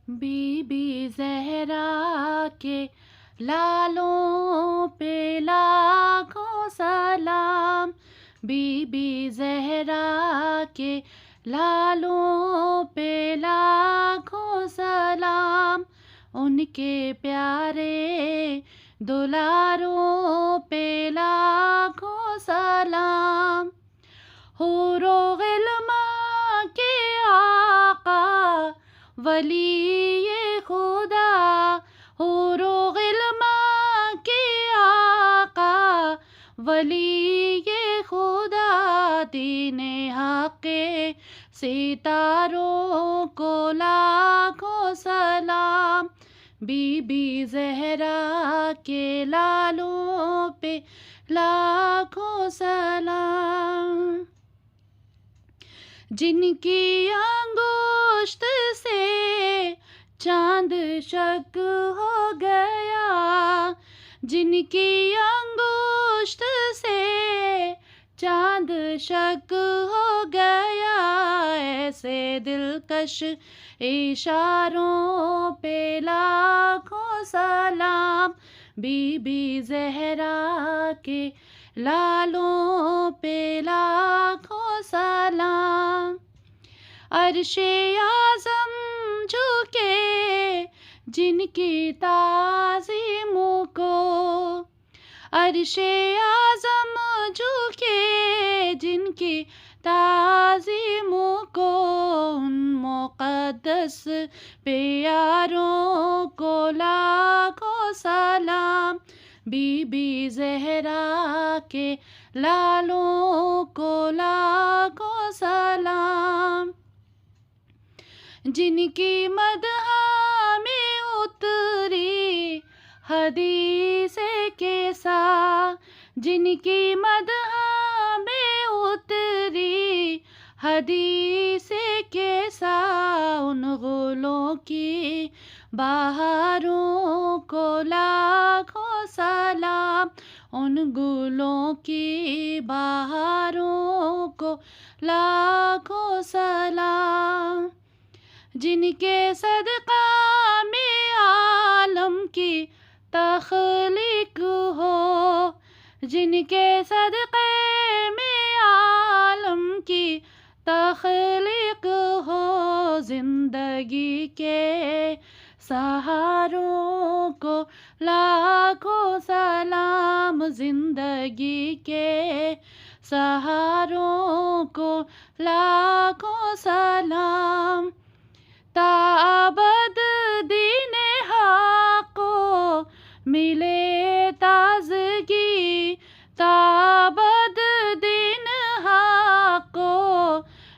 Be be Zahra کے لالوں پہ لاکھوں سلام، بی بی زہرا کے لالوں پہ لاکھوں سلام، ان کے پیارے دلاروں پہ لاکھوں سلام، حور و غلمان کے آقا ولی خدا، حور و غلمان کے آقا ولی خدا، دین حق کے ستاروں کو لاکھوں سلام، بی بی زہرا کے لالوں پہ لاکھوں سلام، جن کی انگشت سے چاند شک ہو گیا، جن کی انگشت سے چاند شک ہو گیا، ایسے دلکش اشاروں پہ لاکھوں سلام، بی بی زہرا کے لالوں پہ لاکھوں سلام، عرش اعظم جھکے جن کی تعظیم کو، عرش اعظم جھکے جن کی تعظیم کو، ان مقدس پیاروں کو لاکھوں سلام، بی بی زہرا کے لالوں کو لاکھوں سلام، جن کی مدح میں اتری حدیث کیسا، جن کی مدح میں اتری حدیث کیسا، ان غلوں کی بہاروں کو لاکھوں سلام، ان گلوں کی بہاروں کو لاکھوں سلام، جن کے صدقہ میں عالم کی تخلیق ہو، جن کے صدقے میں عالم کی تخلیق ہو، زندگی کے سہاروں کو لاکھوں سلام، زندگی کے سہاروں کو لاکھوں سلام، تا ابد دین حق کو ملے تازگی، تا ابد دین حق کو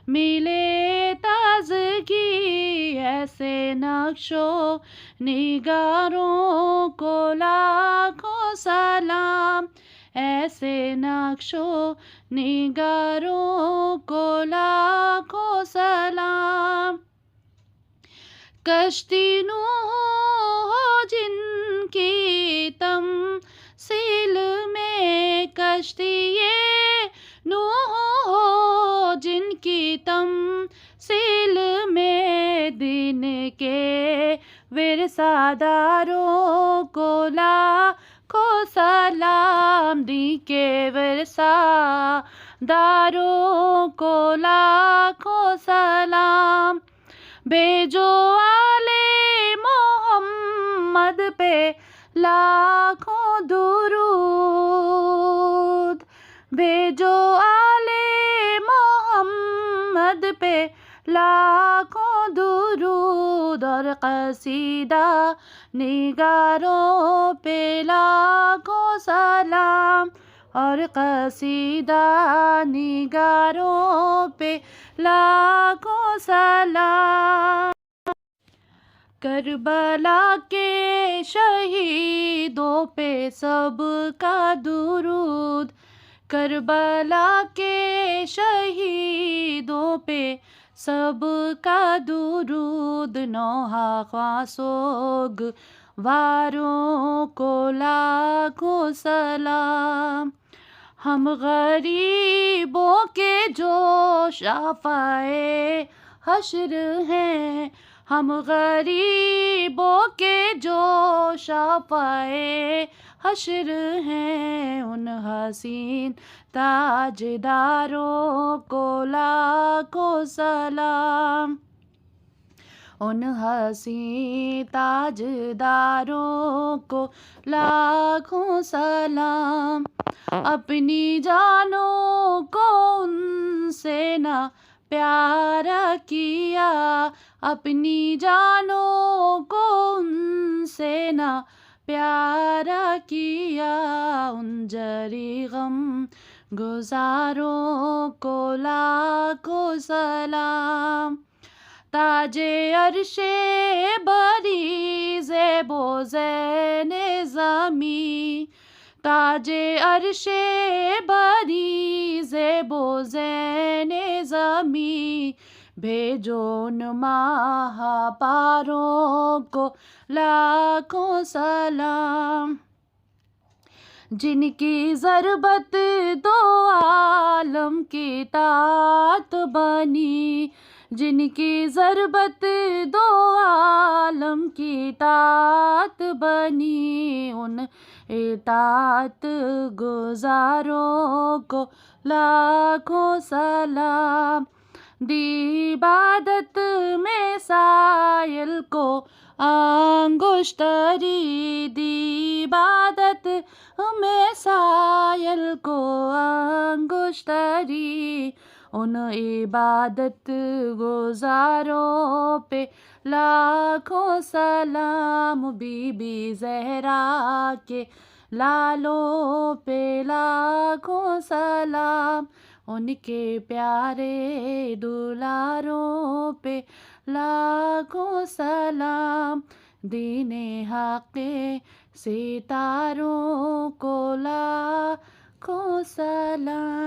ملے تازگی، ایسے نقش و نگاروں کو لاکھوں سلام، ایسے نقش و نگاروں کو لاکھوں سلام، کشتی نوح ہو جن کی تمثیل میں، کشتی نوح ہو جن کی تمثیل میں، دین کے ورثہ داروں کو لاکھوں سلام، دین کے ورثہ داروں کو لاکھوں سلام، بھیجو آل محمد پہ لاکھوں درود، بھیجو آل محمد پہ لاکھوں درود، اور قصیدہ نگاروں پہ لاکھوں سلام، اور قصیدہ نگاروں پہ لاکھوں سلام، کربلا کے شہیدوں پہ سب کا درود، کربلا کے شہیدوں پہ سب کا درود، نوحہ خواں سوگواروں کو لاکھوں سلام، ہم غریبوں کے جو شفیع حشر ہیں، ہم غریبوں کے جو شفیع حشر ہیں، ان حسین تاجداروں کو لاکھوں سلام، ان حسین تاجداروں کو لاکھوں سلام۔ اپنی جانوں کو ان سے نہ پیارا کیا، اپنی جانوں کو ان سے نہ پیارا کیا، ان جری غم گزاروں کو لاکھوں سلام۔ تاج عرش بری زیب و زین زمیں، تاج عرش بری زیب و زین زمیں، بھیجو ان ماہ پاروں کو لاکھوں سلام، جن کی ضربت دو عالم کی اطاعت بنی، جن کی ضربت دو عالم کی اطاعت بنی، ان اطاعت گزاروں کو لاکھوں سلام۔ دی عبادت میں سائل کو انگشتری، دی عبادت میں سائل کو انگشتری، ان عبادت گزاروں پہ لاکھوں سلام۔ بی بی زہرا کے لالوں پہ لاکھوں سلام، ان کے پیارے دلاروں پہ لاکھوں سلام، دین حق ستاروں کو لاکھوں سلام۔